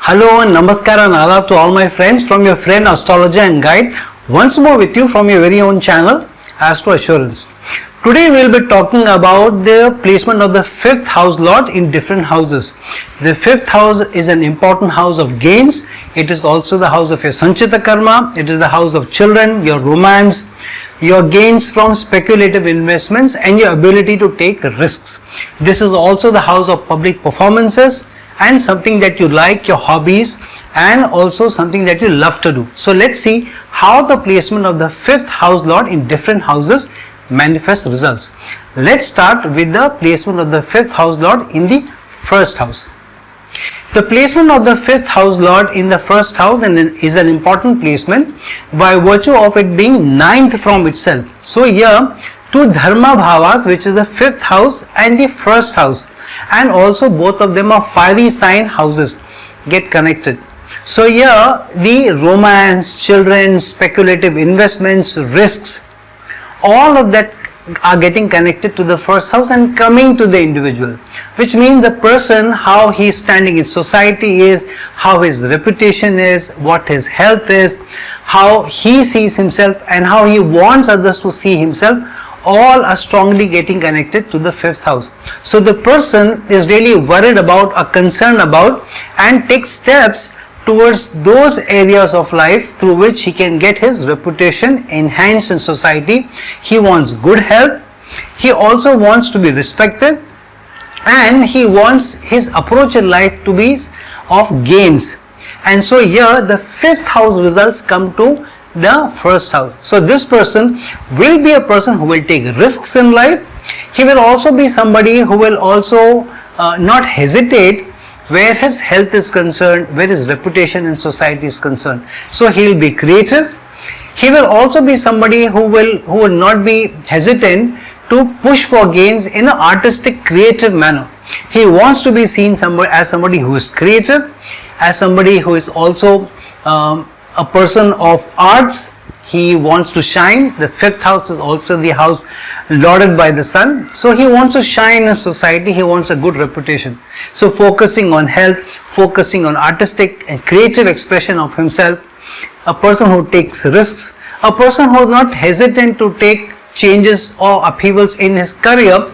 Hello and namaskar and adab to all my friends from your friend Astrologer and Guide, once more with you from your very own channel Astro Assurance. Today we will be talking about the placement of the 5th house lord in different houses. The 5th house is an important house of gains. It is also the house of your Sanchita Karma. It is the house of children, your romance, your gains from speculative investments and your ability to take risks. This is also the house of public performances and something that you like, your hobbies, and also something that you love to do. So let's see how the placement of the 5th house lord in different houses manifests results. Let's start with the placement of the 5th house lord in the first house. The placement of the 5th house lord in the first house is an important placement by virtue of it being 9th from itself. So here two dharma bhavas, which is the 5th house and the first house, and also both of them are fiery sign houses, get connected. So here the romance, children, speculative investments, risks, all of that are getting connected to the first house and coming to the individual, which means the person, how he is standing in society is, how his reputation is, what his health is, how he sees himself and how he wants others to see himself, all are strongly getting connected to the 5th house. So the person is really worried about or concerned about and takes steps towards those areas of life through which he can get his reputation enhanced in society. He wants good health, he also wants to be respected, and he wants his approach in life to be of gains. And so here the 5th house results come to the first house. So this person will be a person who will take risks in life. He will also be somebody who will also not hesitate where his health is concerned, where his reputation in society is concerned. So he will be creative. He will also be somebody who will not be hesitant to push for gains in an artistic, creative manner. He wants to be seen as somebody who is creative, as somebody who is also a person of arts. He wants to shine. The 5th house is also the house lorded by the sun. So he wants to shine in society. He wants a good reputation. So focusing on health, focusing on artistic and creative expression of himself, a person who takes risks, a person who is not hesitant to take changes or upheavals in his career,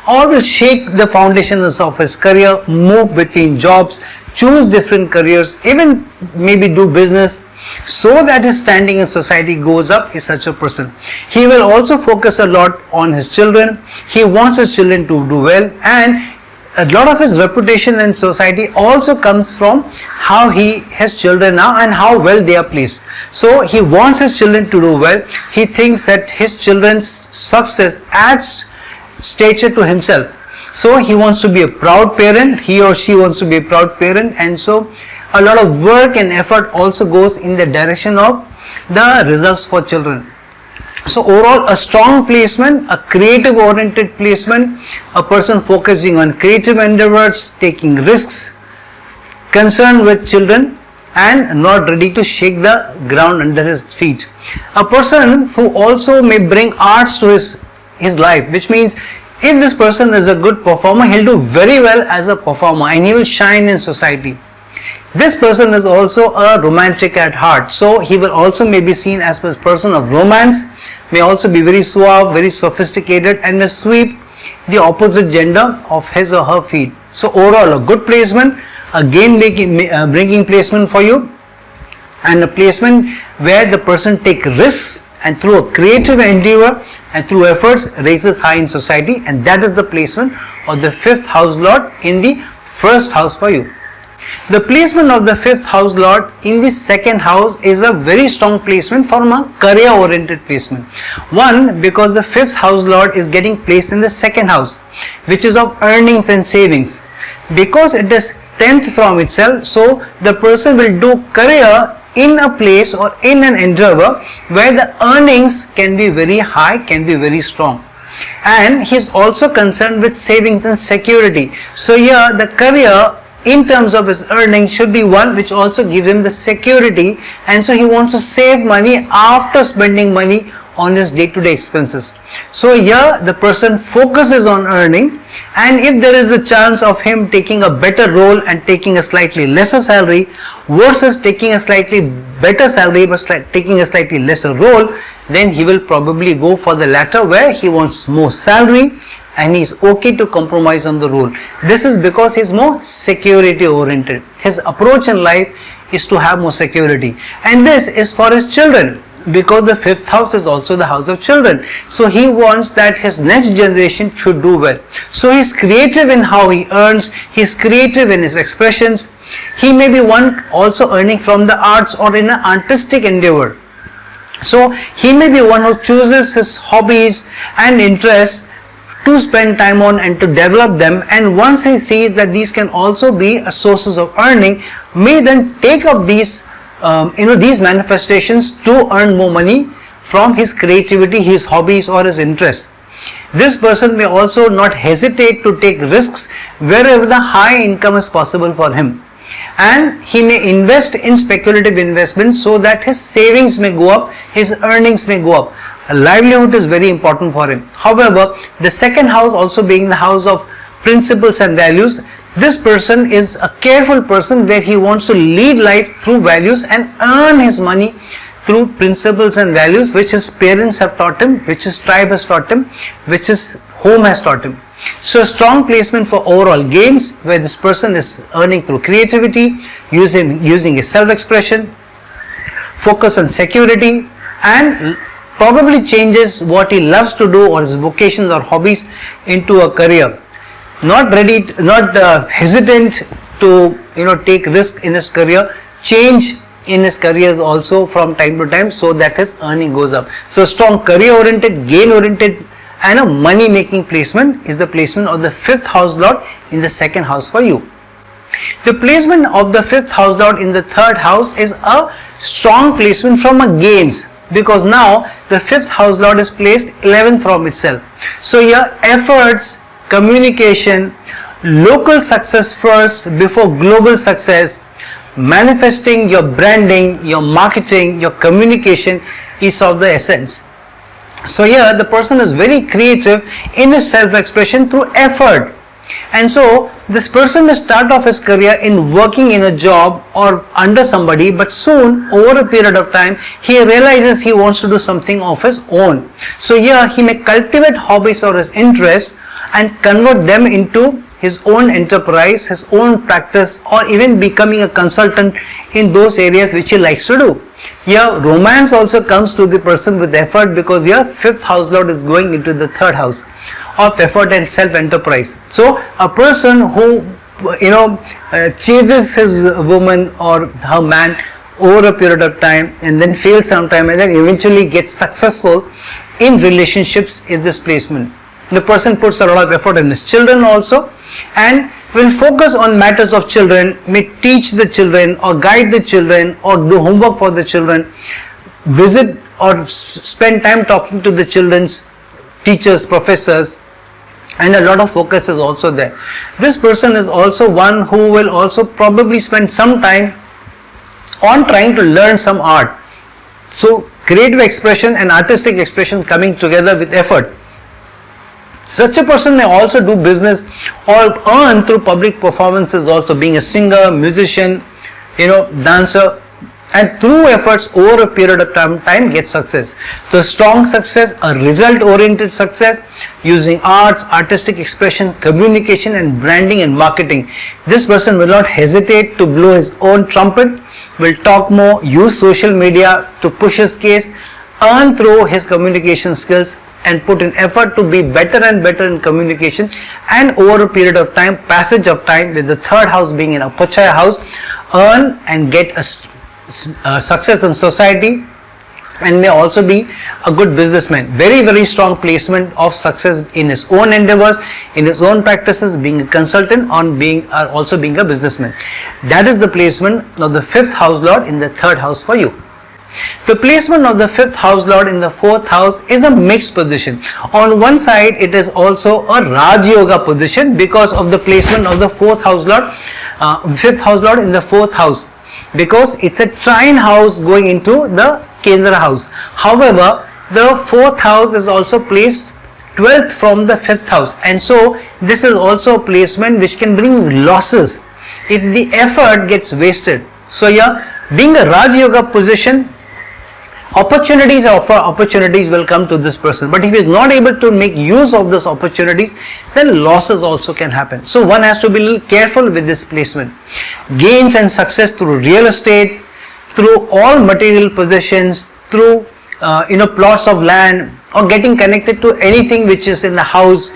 or will shake the foundations of his career, move between jobs, choose different careers, even maybe do business, so that his standing in society goes up, is such a person. He will also focus a lot on his children. He wants his children to do well, and a lot of his reputation in society also comes from how his children are and how well they are placed. So he wants his children to do well. He thinks that his children's success adds stature to himself. So he wants to be a proud parent. He or she wants to be a proud parent, and so a lot of work and effort also goes in the direction of the results for children. So overall, a strong placement, a creative oriented placement, a person focusing on creative endeavors, taking risks, concerned with children, and not ready to shake the ground under his feet. A person who also may bring arts to his life, which means if this person is a good performer, he'll do very well as a performer and he will shine in society. This person is also a romantic at heart, so he will also may be seen as a person of romance, may also be very suave, very sophisticated, and may sweep the opposite gender of his or her feet. So overall, a good placement, a gain bringing placement for you, and a placement where the person takes risks and through a creative endeavor and through efforts raises high in society, and that is the placement of the 5th house lord in the first house for you. The placement of the 5th house lord in the second house is a very strong placement for a career oriented placement. One, because the 5th house lord is getting placed in the second house, which is of earnings and savings. Because it is 10th from itself, so the person will do career in a place or in an endeavor where the earnings can be very high, can be very strong. And he is also concerned with savings and security. So here the career in terms of his earnings should be one which also gives him the security, and so he wants to save money after spending money on his day-to-day expenses. So here the person focuses on earning, and if there is a chance of him taking a better role and taking a slightly lesser salary versus taking a slightly better salary but taking a slightly lesser role, then he will probably go for the latter, where he wants more salary and he is okay to compromise on the role. This is because he is more security oriented. His approach in life is to have more security, and this is for his children, because the fifth house is also the house of children. So he wants that his next generation should do well. So he is creative in how he earns, he is creative in his expressions. He may be one also earning from the arts or in an artistic endeavor. So he may be one who chooses his hobbies and interests to spend time on and to develop them, and once he sees that these can also be a sources of earning, may then take up these these manifestations to earn more money from his creativity, his hobbies or his interests. This person may also not hesitate to take risks wherever the high income is possible for him, and he may invest in speculative investments so that his savings may go up, his earnings may go up. A livelihood is very important for him. However, the second house also being the house of principles and values, this person is a careful person where he wants to lead life through values and earn his money through principles and values which his parents have taught him, which his tribe has taught him, which his home has taught him. So strong placement for overall gains, where this person is earning through creativity, using his self-expression, focus on security, and probably changes what he loves to do or his vocations or hobbies into a career. Not hesitant to take risk in his career, change in his careers also from time to time, so that his earning goes up. So strong career oriented, gain oriented, and a money making placement is the placement of the fifth house lord in the second house for you. The placement of the fifth house lord in the third house is a strong placement from a gains, because now the fifth house lord is placed 11th from itself. So your efforts, communication, local success first before global success, manifesting your branding, your marketing, your communication is of the essence. So here the person is very creative in his self-expression through effort, and so this person may start off his career in working in a job or under somebody, but soon over a period of time he realizes he wants to do something of his own. So here he may cultivate hobbies or his interests and convert them into his own enterprise, his own practice, or even becoming a consultant in those areas which he likes to do. Here romance also comes to the person with effort, because here fifth house lord is going into the third house of effort and self-enterprise. So a person who chases his woman or her man over a period of time and then fails sometime and then eventually gets successful in relationships is this placement. The person puts a lot of effort in his children also, and will focus on matters of children, may teach the children or guide the children or do homework for the children, visit or spend time talking to the children's teachers, professors, and a lot of focus is also there. This person is also one who will also probably spend some time on trying to learn some art. So creative expression and artistic expression coming together with effort. Such a person may also do business or earn through public performances also, being a singer, musician, dancer, and through efforts over a period of time get success. So strong success, a result oriented success using arts, artistic expression, communication and branding and marketing. This person will not hesitate to blow his own trumpet, will talk more, use social media to push his case, earn through his communication skills, and put in effort to be better and better in communication, and over a period of time, passage of time, with the third house being in a Pachaya house, earn and get a success in society, and may also be a good businessman. Very, very strong placement of success in his own endeavors, in his own practices, being a consultant, also being a businessman. That is the placement of the fifth house lord in the third house for you. The placement of the fifth house lord in the fourth house is a mixed position. On one side, it is also a Raj Yoga position because of the placement of the fifth house lord in the fourth house, because it's a trine house going into the Kendra house. However, the 4th house is also placed 12th from the 5th house, and so this is also a placement which can bring losses if the effort gets wasted. So yeah, being a Raj Yoga position, opportunities will come to this person, but if he is not able to make use of those opportunities, then losses also can happen. So one has to be a little careful with this placement. Gains and success through real estate, through all material possessions, through plots of land, or getting connected to anything which is in the house,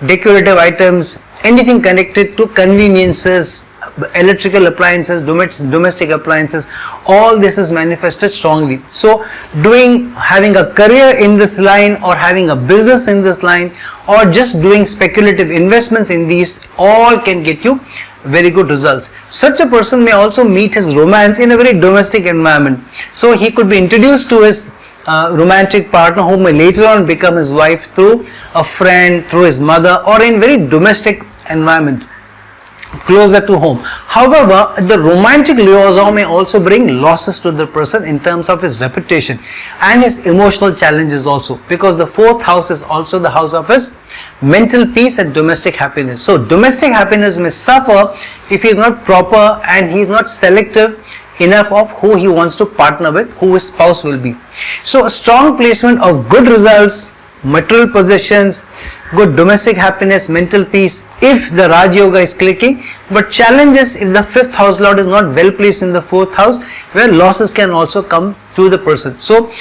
decorative items, anything connected to conveniences, electrical appliances, domestic appliances, all this is manifested strongly. So having a career in this line, or having a business in this line, or just doing speculative investments in these, all can get you very good results. Such a person may also meet his romance in a very domestic environment. So he could be introduced to his romantic partner, who may later on become his wife, through a friend, through his mother, or in very domestic environment, closer to home. However, the romantic liaison may also bring losses to the person in terms of his reputation and his emotional challenges also, because the 4th house is also the house of his mental peace and domestic happiness. So domestic happiness may suffer if he is not proper and he is not selective enough of who he wants to partner with, who his spouse will be. So a strong placement of good results, material possessions, good domestic happiness, mental peace, if the Raj Yoga is clicking, but challenges if the 5th house lord is not well placed in the 4th house, where losses can also come to the person. So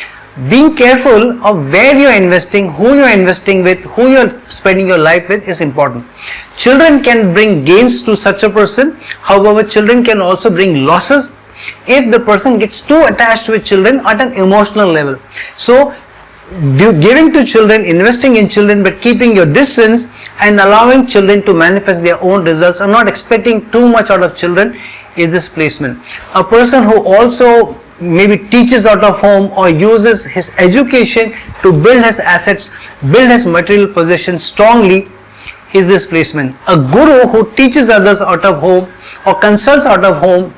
being careful of where you are investing, who you are investing with, who you are spending your life with is important. Children can bring gains to such a person. However, children can also bring losses if the person gets too attached with children at an emotional level. So giving to children, investing in children, but keeping your distance and allowing children to manifest their own results, and not expecting too much out of children, is this placement. A person who also maybe teaches out of home, or uses his education to build his assets, build his material possessions strongly, is this placement. A guru who teaches others out of home, or consults out of home,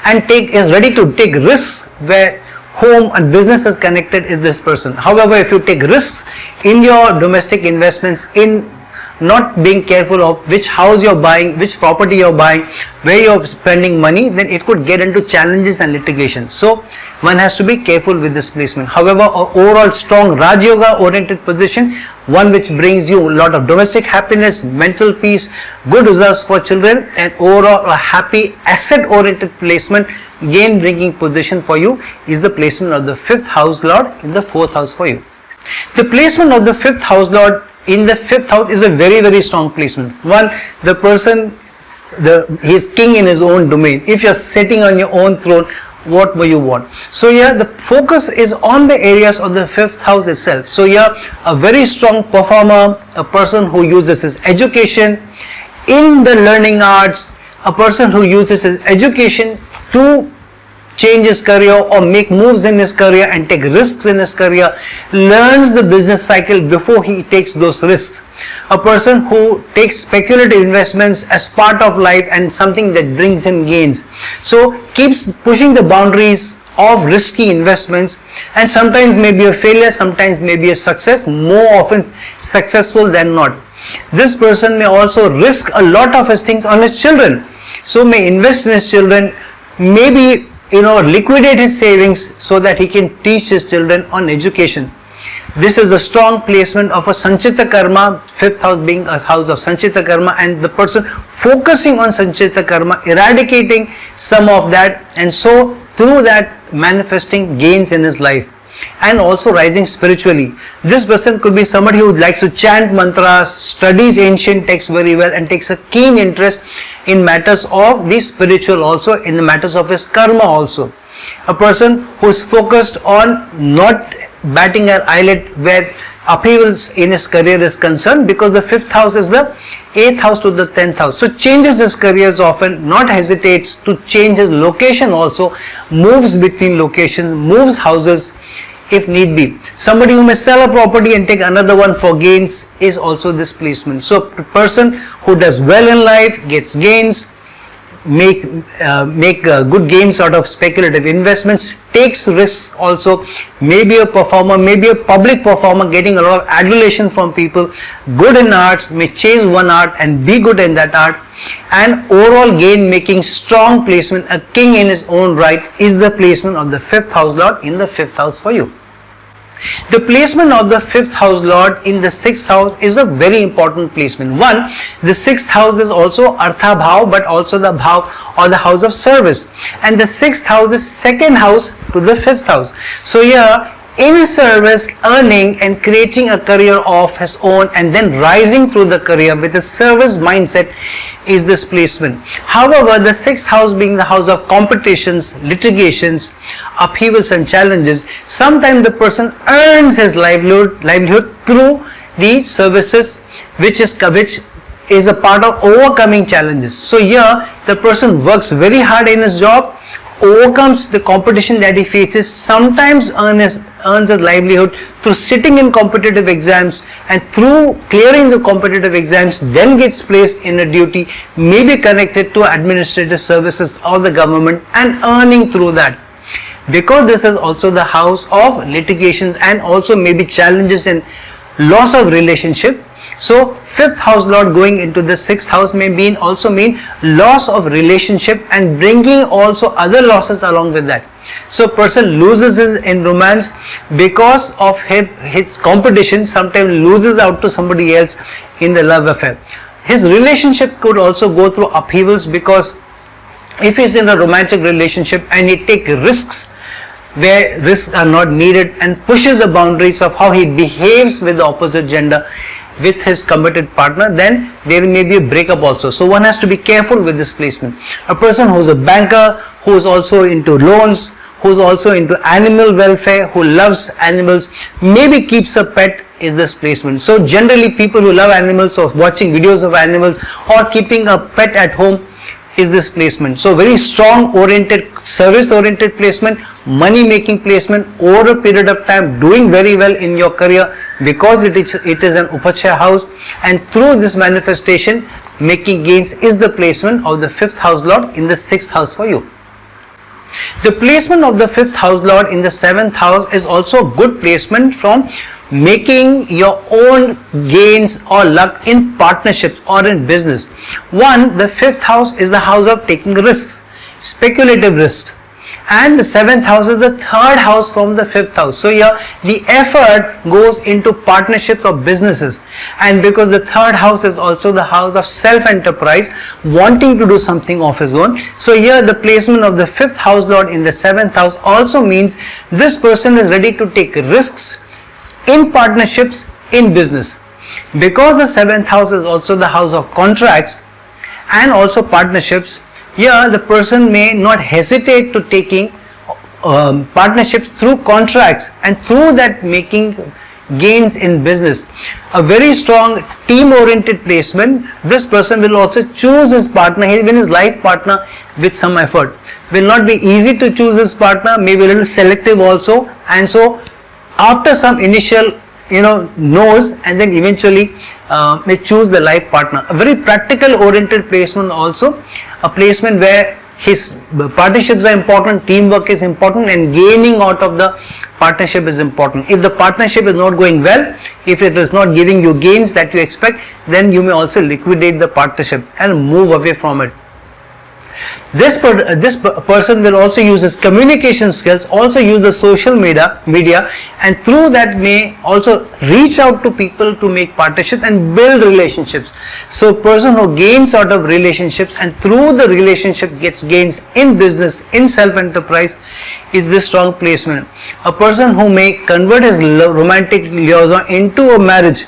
and is ready to take risks where home and business is connected, is this person. However, if you take risks in your domestic investments, in not being careful of which house you're buying, which property you're buying, where you're spending money, then it could get into challenges and litigation. So one has to be careful with this placement. However, overall strong Raj Yoga oriented position, one which brings you a lot of domestic happiness, mental peace, good results for children, and overall a happy asset oriented placement, gain bringing position for you, is the placement of the 5th house lord in the 4th house for you. The placement of the 5th house lord in the 5th house is a very, very strong placement. One, the person, he is king in his own domain. If you are sitting on your own throne, what will you want? So yeah, the focus is on the areas of the 5th house itself. So yeah, a very strong performer, a person who uses his education in the learning arts, a person who uses his education to change his career or make moves in his career and take risks in his career, learns the business cycle before he takes those risks. A person who takes speculative investments as part of life and something that brings him gains. So keeps pushing the boundaries of risky investments, and sometimes may be a failure, sometimes may be a success, more often successful than not. This person may also risk a lot of his things on his children. So may invest in his children, maybe liquidate his savings so that he can teach his children on education. This is a strong placement of a Sanchita Karma, 5th house being a house of Sanchita Karma, and the person focusing on Sanchita Karma, eradicating some of that, and so through that manifesting gains in his life, and also rising spiritually. This person could be somebody who likes to chant mantras, studies ancient texts very well, and takes a keen interest in matters of the spiritual, also in the matters of his karma also. A person who is focused on not batting an eyelid where upheavals in his career is concerned, because the 5th house is the 8th house to the 10th house. So changes his careers often, not hesitates to change his location also, moves between locations, moves houses if need be. Somebody who may sell a property and take another one for gains is also this placement. So a person who does well in life, gets gains, make good gains out of speculative investments, takes risks also, maybe a performer, maybe a public performer getting a lot of adulation from people, good in arts, may chase one art and be good in that art, and overall gain making strong placement, a king in his own right, is the placement of the 5th house lord in the 5th house for you. The placement of the 5th house lord in the 6th house is a very important placement. One, the 6th house is also Artha Bhav, but also the Bhav or the house of service, and the 6th house is second house to the 5th house. So here, in service, earning and creating a career of his own and then rising through the career with a service mindset is this placement. However, the 6th house being the house of competitions, litigations, upheavals and challenges, sometimes the person earns his livelihood through the services which is a part of overcoming challenges. So here the person works very hard in his job, overcomes the competition that he faces, sometimes earns his livelihood through sitting in competitive exams, and through clearing the competitive exams then gets placed in a duty, maybe connected to administrative services of the government and earning through that. Because this is also the house of litigations and also maybe challenges and loss of relationship, so 5th house lord going into the 6th house may also mean loss of relationship and bringing also other losses along with that. So person loses in romance because of his competition, sometimes loses out to somebody else in the love affair. His relationship could also go through upheavals, because if he's in a romantic relationship and he takes risks where risks are not needed and pushes the boundaries of how he behaves with the opposite gender, with his committed partner, then there may be a breakup also. So one has to be careful with this placement. A person who is a banker, who is also into loans, who is also into animal welfare, who loves animals, maybe keeps a pet, is this placement. So generally people who love animals or watching videos of animals or keeping a pet at home is this placement. So very strong oriented, service oriented placement, money making placement over a period of time, doing very well in your career because it is an Upachaya house, and through this manifestation making gains is the placement of the 5th house lord in the 6th house for you. The placement of the 5th house lord in the 7th house is also good placement from making your own gains or luck in partnerships or in business. One, the 5th house is the house of taking risks, speculative risks, and the 7th house is the 3rd house from the 5th house. So here the effort goes into partnerships or businesses, and because the 3rd house is also the house of self-enterprise, wanting to do something of his own. So here the placement of the 5th house lord in the 7th house also means this person is ready to take risks in partnerships, in business. Because the 7th house is also the house of contracts and also partnerships, here the person may not hesitate to taking partnerships through contracts and through that making gains in business. A very strong team oriented placement, this person will also choose his partner, even his life partner, with some effort. Will not be easy to choose his partner, maybe a little selective also, and so after some initial knows, and then eventually may choose the life partner. A very practical oriented placement also, a placement where his partnerships are important, teamwork is important, and gaining out of the partnership is important. If the partnership is not going well, if it is not giving you gains that you expect, then you may also liquidate the partnership and move away from it. This person will also use his communication skills, also use the social media, and through that may also reach out to people to make partnerships and build relationships. So person who gains out of relationships and through the relationship gets gains in business, in self-enterprise, is this strong placement. A person who may convert his romantic liaison into a marriage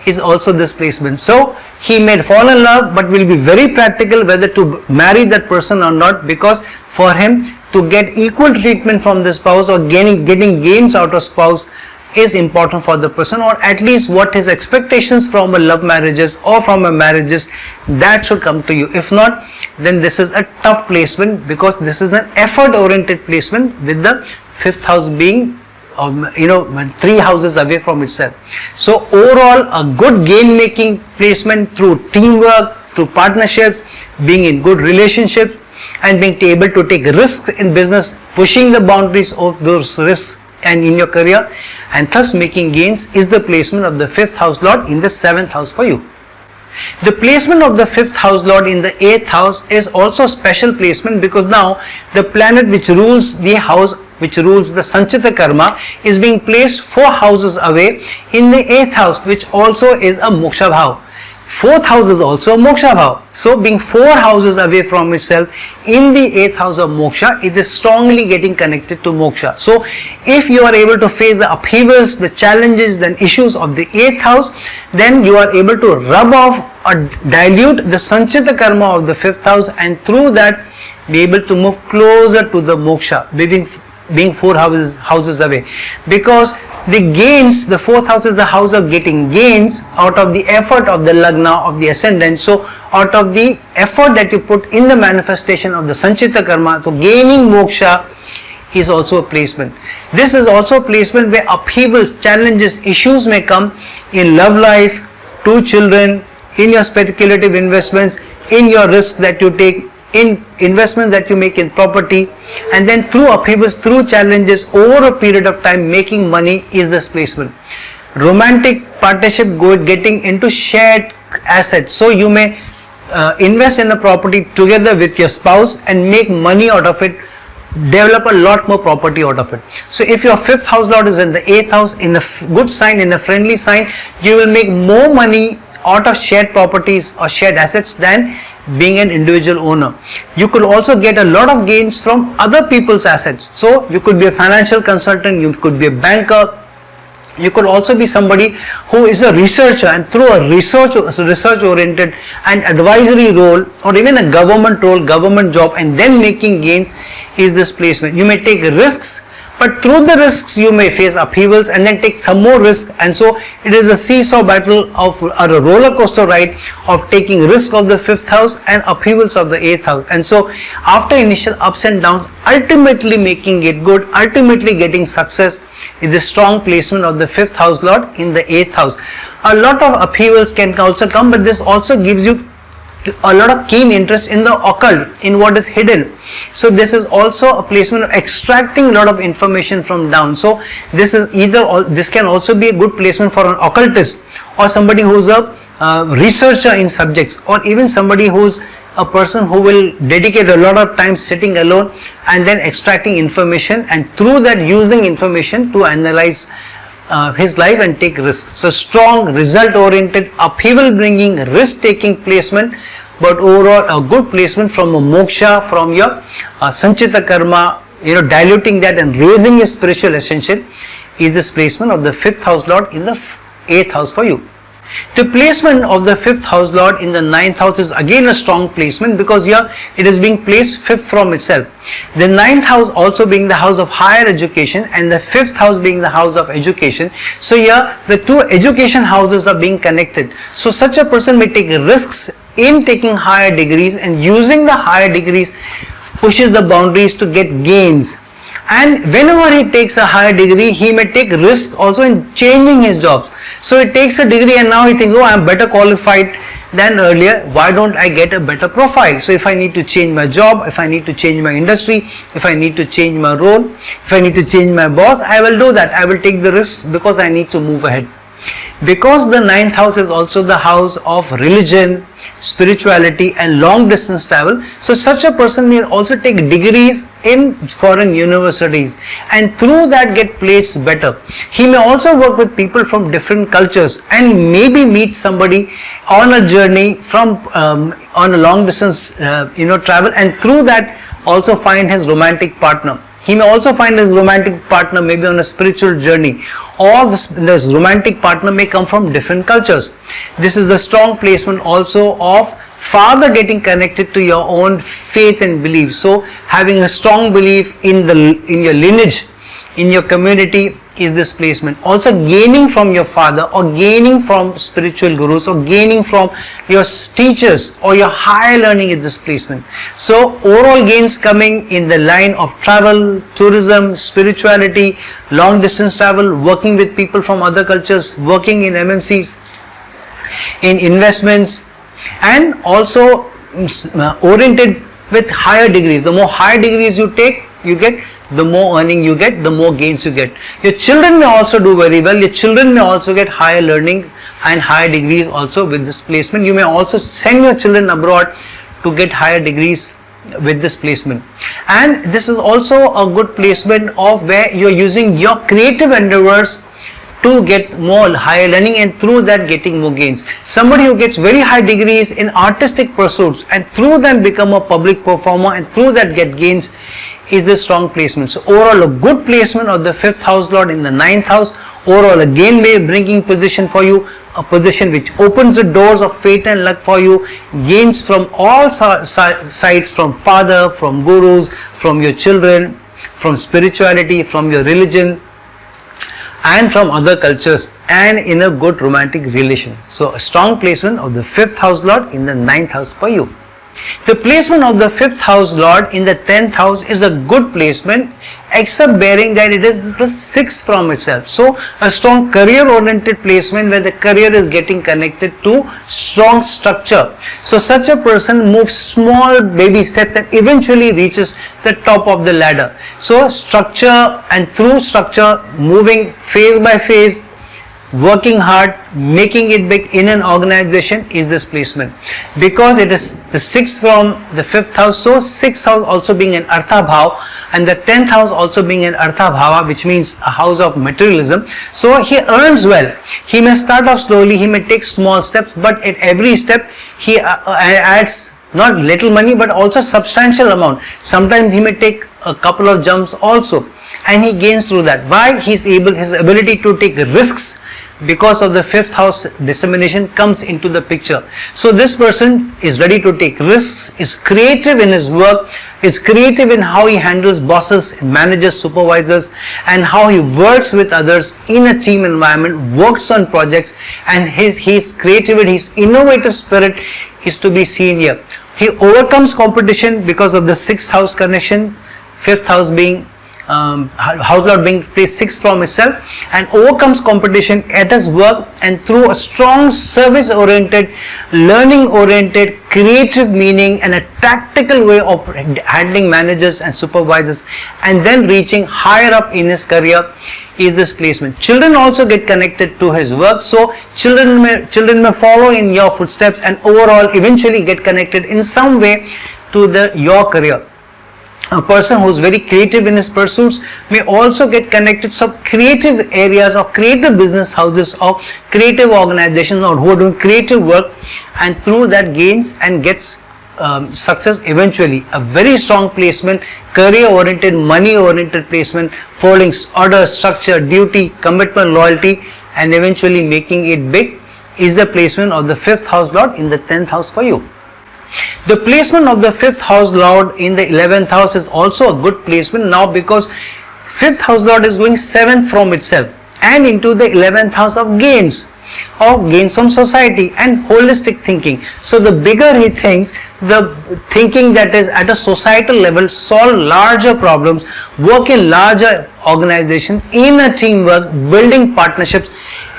is also this placement. So he may fall in love, but will be very practical whether to marry that person or not, because for him to get equal treatment from the spouse or getting gains out of spouse is important for the person, or at least what his expectations from a love marriages or from a marriages, that should come to you. If not, then this is a tough placement, because this is an effort oriented placement with the 5th house being 3 houses away from itself. So overall a good gain making placement through teamwork, through partnerships, being in good relationship, and being able to take risks in business, pushing the boundaries of those risks and in your career, and thus making gains, is the placement of the fifth house lord in the seventh house for you. The placement of the fifth house lord in the eighth house is also special placement, because now the planet which rules the house, which rules the Sanchita Karma, is being placed 4 houses away in the 8th house, which also is a Moksha Bhav. 4th house is also a Moksha Bhav. So being 4 houses away from itself in the 8th house of Moksha, it is strongly getting connected to Moksha. So if you are able to face the upheavals, the challenges, the issues of the 8th house, then you are able to rub off or dilute the Sanchita Karma of the 5th house, and through that be able to move closer to the Moksha, being 4 houses away, because the gains, the 4th house is the house of getting gains out of the effort of the lagna of the ascendant. So out of the effort that you put in the manifestation of the Sanchita Karma, so gaining moksha is also a placement. This is also a placement where upheavals, challenges, issues may come in love life, 2 children, in your speculative investments, in your risk that you take, in investment that you make in property, and then through upheavals, through challenges over a period of time, making money is this placement. Romantic partnership, getting into shared assets. So you may invest in a property together with your spouse and make money out of it, develop a lot more property out of it. So if your 5th house lord is in the 8th house, in a good sign, in a friendly sign, you will make more money out of shared properties or shared assets than being an individual owner. You could also get a lot of gains from other people's assets. So you could be a financial consultant, you could be a banker, you could also be somebody who is a researcher, and through a research oriented and advisory role, or even a government role, government job, and then making gains is this placement. You may take risks, but through the risks you may face upheavals and then take some more risks, and so it is a seesaw battle of, or a roller coaster ride of taking risk of the 5th house and upheavals of the 8th house. And so after initial ups and downs, ultimately making it good, ultimately getting success, is the strong placement of the 5th house lord in the 8th house. A lot of upheavals can also come, but this also gives you a lot of keen interest in the occult, in what is hidden. So this is also a placement of extracting a lot of information from down. So this is this can also be a good placement for an occultist, or somebody who's a researcher in subjects, or even somebody who's a person who will dedicate a lot of time sitting alone and then extracting information, and through that using information to analyze his life and take risks. So strong result oriented, upheaval bringing, risk taking placement, but overall a good placement from a moksha, from your sanchita karma, diluting that and raising your spiritual ascension, is this placement of the 5th house lord in the 8th house for you. The placement of the 5th house lord in the 9th house is again a strong placement, because here it is being placed 5th from itself. The 9th house also being the house of higher education, and the 5th house being the house of education. So here the 2 education houses are being connected. So such a person may take risks in taking higher degrees, and using the higher degrees pushes the boundaries to get gains. And whenever he takes a higher degree, he may take risks also in changing his jobs. So he takes a degree and now he thinks, oh, I am better qualified than earlier, why don't I get a better profile? So if I need to change my job, if I need to change my industry, if I need to change my role, if I need to change my boss, I will do that. I will take the risks because I need to move ahead. Because the 9th house is also the house of religion, spirituality and long distance travel, so such a person may also take degrees in foreign universities and through that get placed better. He may also work with people from different cultures and maybe meet somebody on a journey from on a long distance travel, and through that also find his romantic partner. He may also find his romantic partner maybe on a spiritual journey, or this romantic partner may come from different cultures. This is the strong placement also of father getting connected to your own faith and belief. So having a strong belief in your lineage, in your community, is this placement. Also gaining from your father, or gaining from spiritual gurus, or gaining from your teachers or your higher learning is this placement. So overall gains coming in the line of travel, tourism, spirituality, long distance travel, working with people from other cultures, working in MNCs, in investments, and also oriented with higher degrees. The more higher degrees you take, you get, the more earning you get, the more gains you get. Your children may also do very well. Your children may also get higher learning and higher degrees also with this placement. You may also send your children abroad to get higher degrees with this placement. And this is also a good placement of where you are using your creative endeavors to get more higher learning, and through that getting more gains. Somebody who gets very high degrees in artistic pursuits and through them become a public performer and through that get gains is the strong placement. So overall a good placement of the 5th house lord in the 9th house. Overall a gain bringing position for you, a position which opens the doors of fate and luck for you, gains from all sides, from father, from gurus, from your children, from spirituality, from your religion, and from other cultures, and in a good romantic relation. So a strong placement of the 5th house lord in the 9th house for you. The placement of the 5th house lord in the 10th house is a good placement, except bearing that it is the 6th from itself. So a strong career oriented placement where the career is getting connected to strong structure. So such a person moves small baby steps and eventually reaches the top of the ladder. So structure, and through structure, moving phase by phase, working hard, making it big in an organization is this placement. Because it is the 6th from the 5th house, so 6th house also being an Artha Bhav and the 10th house also being an Artha Bhava, which means a house of materialism. So he earns well. He may start off slowly, he may take small steps, but at every step he adds not little money but also substantial amount. Sometimes he may take a couple of jumps also, and he gains through that. Why? His ability to take risks because of the 5th house dissemination comes into the picture. So this person is ready to take risks, is creative in his work, is creative in how he handles bosses, managers, supervisors, and how he works with others in a team environment, works on projects, and his creativity, his innovative spirit is to be seen here. He overcomes competition because of the 6th house connection, 5th house being house lord being placed 6th from itself, and overcomes competition at his work and through a strong service oriented, learning oriented, creative meaning and a tactical way of handling managers and supervisors, and then reaching higher up in his career is this placement. Children also get connected to his work, so children may follow in your footsteps and overall eventually get connected in some way to your career. A person who is very creative in his pursuits may also get connected to some creative areas or creative business houses or creative organizations or who are doing creative work, and through that gains and gets success eventually. A very strong placement, career oriented, money oriented placement, following order, structure, duty, commitment, loyalty, and eventually making it big is the placement of the 5th house lord in the 10th house for you. The placement of the 5th house lord in the 11th house is also a good placement now, because 5th house lord is going 7th from itself and into the 11th house of gains from society and holistic thinking. So the bigger he thinks, the thinking that is at a societal level, solve larger problems, work in larger organizations, in a teamwork, building partnerships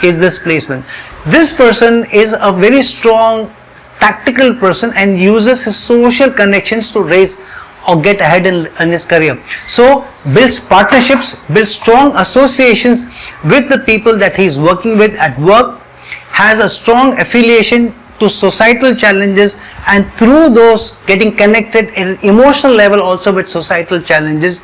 is this placement. This person is a very strong tactical person and uses his social connections to raise or get ahead in his career. So builds partnerships, builds strong associations with the people that he is working with at work, has a strong affiliation to societal challenges, and through those getting connected at an emotional level also with societal challenges,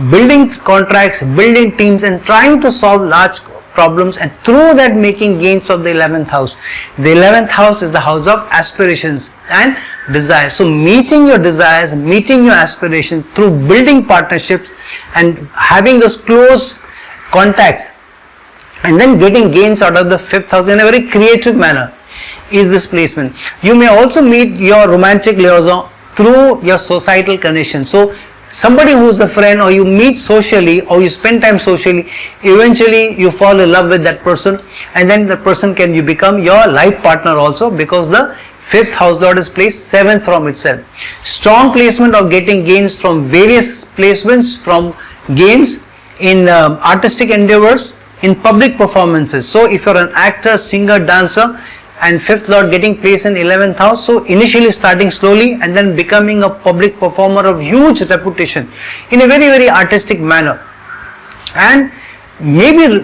building contracts, building teams, and trying to solve large problems, and through that making gains of the 11th house. The 11th house is the house of aspirations and desires. So meeting your desires, meeting your aspirations through building partnerships and having those close contacts, and then getting gains out of the 5th house in a very creative manner is this placement. You may also meet your romantic liaison through your societal connection. So somebody who is a friend, or you meet socially, or you spend time socially, eventually you fall in love with that person, and then the person can you become your life partner also, because the 5th house lord is placed 7th from itself. Strong placement of getting gains from various placements, from gains in artistic endeavors, in public performances. So if you're an actor, singer, dancer, and 5th Lord getting placed in 11th house. So initially starting slowly and then becoming a public performer of huge reputation in a very, very artistic manner. And maybe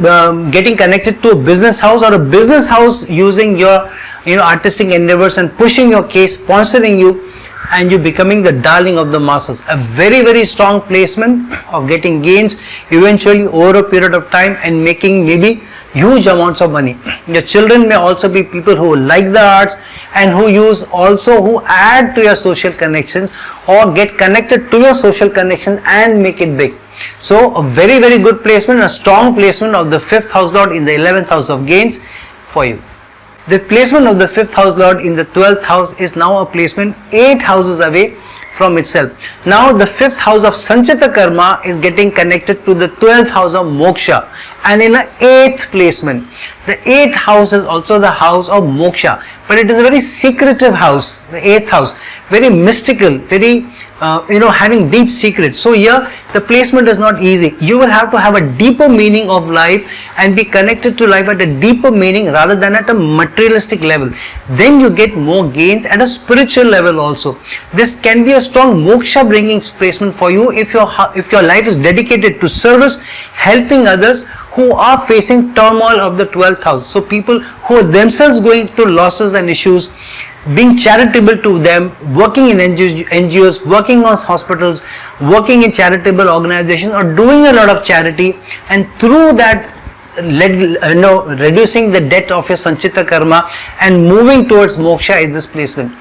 getting connected to a business house or a business house using your artistic endeavors and pushing your case, sponsoring you, and you becoming the darling of the masses. A very, very strong placement of getting gains eventually over a period of time and making maybe huge amounts of money. Your children may also be people who like the arts and who add to your social connections or get connected to your social connections and make it big. So a very, very good placement, a strong placement of the 5th house lord in the 11th house of gains for you. The placement of the 5th house lord in the 12th house is now a placement 8 houses away from itself. Now the 5th house of Sanchita Karma is getting connected to the 12th house of Moksha, and in an 8th placement. The 8th house is also the house of Moksha, but it is a very secretive house, the 8th house, very mystical, very having deep secrets. So here the placement is not easy. You will have to have a deeper meaning of life and be connected to life at a deeper meaning rather than at a materialistic level. Then you get more gains at a spiritual level also. This can be a strong moksha bringing placement for you if your life is dedicated to service, helping others who are facing turmoil of the 12th house. So people who are themselves going through losses and issues, being charitable to them, working in NGOs, working on hospitals, working in charitable organizations, or doing a lot of charity, and through that reducing the debt of your Sanchita Karma and moving towards moksha is this placement.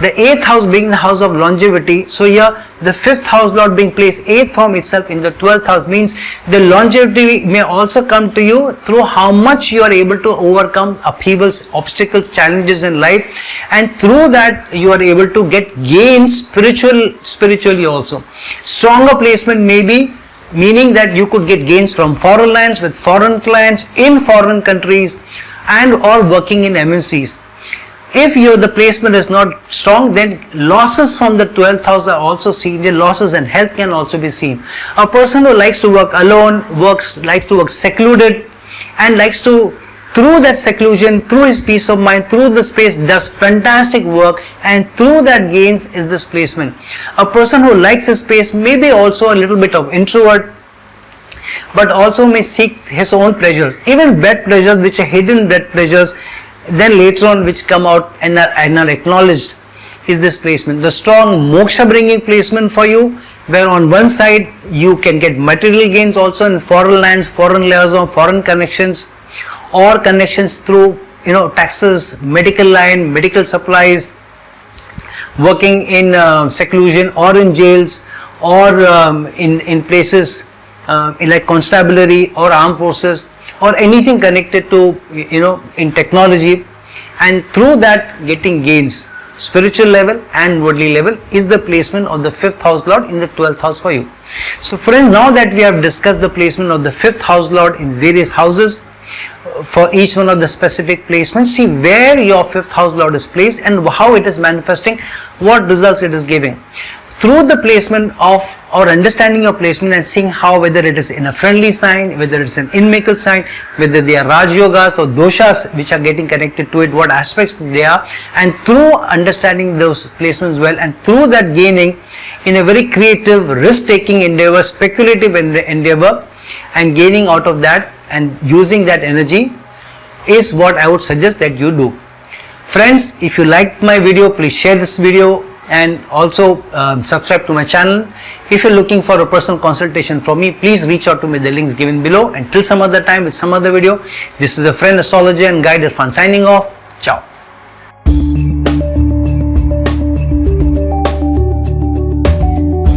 The 8th house being the house of longevity, so here the 5th house lord being placed 8th from itself in the 12th house means the longevity may also come to you through how much you are able to overcome upheavals, obstacles, challenges in life, and through that you are able to get gains spiritually also. Stronger placement may be meaning that you could get gains from foreign lands with foreign clients in foreign countries and or working in MNCs. If the placement is not strong, then losses from the 12th house are also seen. The losses in health can also be seen. A person who likes to work alone, likes to work secluded, and likes to, through that seclusion, through his peace of mind, through the space, does fantastic work, and through that gains is this placement. A person who likes his space may be also a little bit of introvert, but also may seek his own pleasures, even bed pleasures which are hidden bed pleasures, then later on which come out and are acknowledged, is this placement. The strong moksha bringing placement for you, where on one side you can get material gains also in foreign lands, foreign liaison, foreign connections, or connections through taxes, medical line, medical supplies, working in seclusion or in jails or in places like constabulary or armed forces or anything connected to in technology, and through that getting gains spiritual level and worldly level is the placement of the 5th house lord in the 12th house for you. So friends, now that we have discussed the placement of the 5th house lord in various houses, for each one of the specific placements, see where your 5th house lord is placed and how it is manifesting, what results it is giving. Through the placement of or understanding your placement and seeing how, whether it is in a friendly sign, whether it's an inimical sign, whether they are Raj Yogas or doshas which are getting connected to it, what aspects they are, and through understanding those placements well, and through that gaining in a very creative, risk-taking endeavor, speculative endeavor, and gaining out of that and using that energy is what I would suggest that you do. Friends, if you liked my video, please share this video and also subscribe to my channel. If you're looking for a personal consultation from me, please reach out to me, the links given below. Until some other time with some other video, this is a friend, astrologer and guide Irfan signing off. Ciao.